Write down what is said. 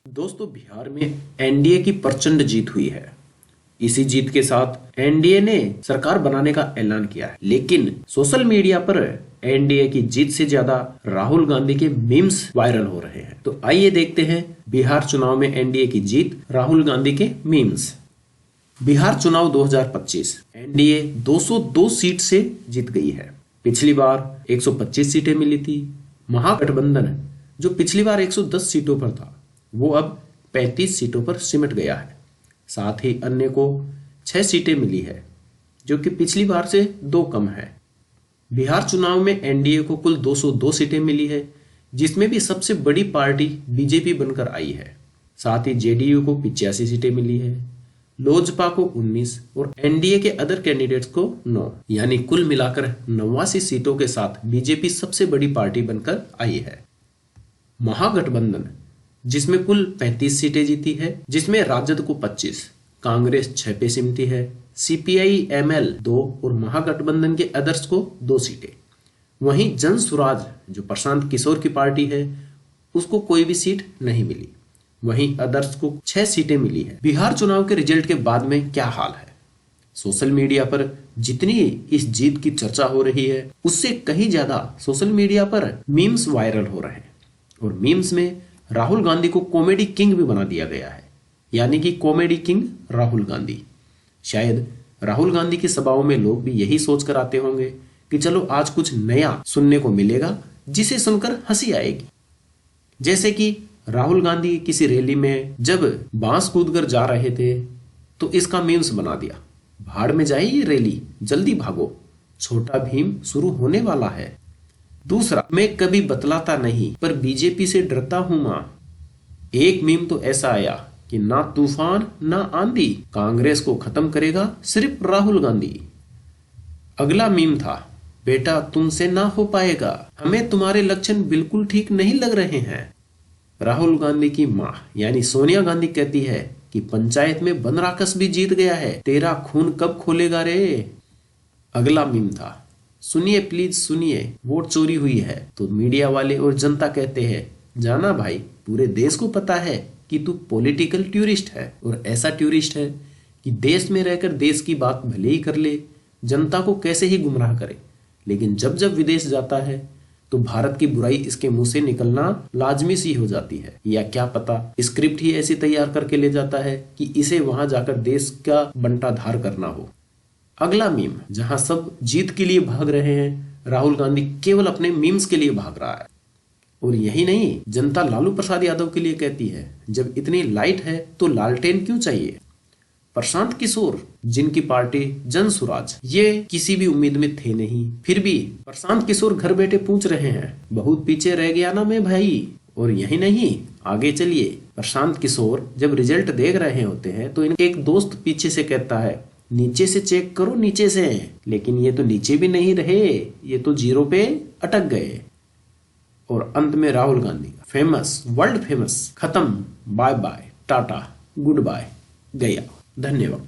दोस्तों, बिहार में एनडीए की प्रचंड जीत हुई है। इसी जीत के साथ एनडीए ने सरकार बनाने का ऐलान किया है, लेकिन सोशल मीडिया पर एनडीए की जीत से ज्यादा राहुल गांधी के मीम्स वायरल हो रहे हैं। तो आइए देखते हैं बिहार चुनाव में एनडीए की जीत, राहुल गांधी के मीम्स। बिहार चुनाव 2025 एनडीए 202 सीट से जीत गई है। पिछली बार 125 सीटें मिली थी। महागठबंधन जो पिछली बार 110 सीटों पर था, वो अब 35 सीटों पर सिमट गया है। साथ ही अन्य को 6 सीटें मिली है, जो कि पिछली बार से 2 कम है। बिहार चुनाव में एनडीए को कुल 202 सीटें मिली है, जिसमें भी सबसे बड़ी पार्टी बीजेपी बनकर आई है। साथ ही जेडीयू को 85 सीटें मिली है, लोजपा को 19 और एनडीए के अदर कैंडिडेट्स को 9, यानी कुल मिलाकर 89 सीटों के साथ बीजेपी सबसे बड़ी पार्टी बनकर आई है। महागठबंधन जिसमें कुल 35 सीटें जीती है, जिसमें राजद को 25, कांग्रेस 6 पे सिमटी है, सीपीआई एमएल 2 और महागठबंधन के अदर्स को 2 सीटें। वहीं जन स्वराज जो प्रशांत किशोर की पार्टी है, उसको कोई भी सीट नहीं मिली। वहीं अदर्स को 6 सीटें मिली है। बिहार चुनाव के रिजल्ट के बाद में क्या हाल है? सोशल मीडिया पर जितनी इस जीत की चर्चा हो रही है, उससे कहीं ज्यादा सोशल मीडिया पर मीम्स वायरल हो रहे हैं। और मीम्स में राहुल गांधी को कॉमेडी किंग भी बना दिया गया है, यानी कि कॉमेडी किंग राहुल गांधी। शायद राहुल गांधी की सभाओं में लोग भी यही सोच कर आते होंगे कि चलो आज कुछ नया सुनने को मिलेगा, जिसे सुनकर हंसी आएगी। जैसे कि राहुल गांधी किसी रैली में जब बांस कूदकर जा रहे थे, तो इसका मीम्स बना दिया, भाड़ में जाए ये रैली, जल्दी भागो, छोटा भीम शुरू होने वाला है। दूसरा, मैं कभी बतलाता नहीं पर बीजेपी से डरता हूं मां। एक मीम तो ऐसा आया कि ना तूफान ना आंधी, कांग्रेस को खत्म करेगा सिर्फ राहुल गांधी। अगला मीम था, बेटा तुमसे ना हो पाएगा, हमें तुम्हारे लक्षण बिल्कुल ठीक नहीं लग रहे हैं। राहुल गांधी की मां यानी सोनिया गांधी कहती है कि पंचायत में बन राक्षस भी जीत गया है, तेरा खून कब खोलेगा रे। अगला मीम था, सुनिए प्लीज सुनिए, वोट चोरी हुई है। तो मीडिया वाले और जनता कहते हैं, जाना भाई, पूरे देश को पता है कि तू पॉलिटिकल टूरिस्ट है, और ऐसा टूरिस्ट है कि देश में रहकर देश की बात भले ही कर ले, जनता को कैसे ही गुमराह करे, लेकिन जब जब विदेश जाता है तो भारत की बुराई इसके मुंह से निकलना लाजमी सी हो जाती है। या क्या पता स्क्रिप्ट ही ऐसी तैयार करके ले जाता है कि इसे वहां जाकर देश का बंटाधार करना हो। अगला मीम, जहां सब जीत के लिए भाग रहे हैं, राहुल गांधी केवल अपने मीम्स के लिए भाग रहा है। और यही नहीं, जनता लालू प्रसाद यादव के लिए कहती है, जब इतनी लाइट है तो लालटेन क्यों चाहिए। प्रशांत किशोर जिनकी पार्टी जन स्वराज, ये किसी भी उम्मीद में थे नहीं, फिर भी प्रशांत किशोर घर बैठे पूछ रहे हैं, बहुत पीछे रह गया ना मैं भाई। और यही नहीं, आगे चलिए, प्रशांत किशोर जब रिजल्ट देख रहे होते हैं तो इनके एक दोस्त पीछे से कहता है, नीचे से चेक करो नीचे से, लेकिन ये तो नीचे भी नहीं रहे, ये तो 0 पे अटक गए। और अंत में Rahul Gandhi famous, world famous, खत्म, bye bye, tata, goodbye, गया। धन्यवाद।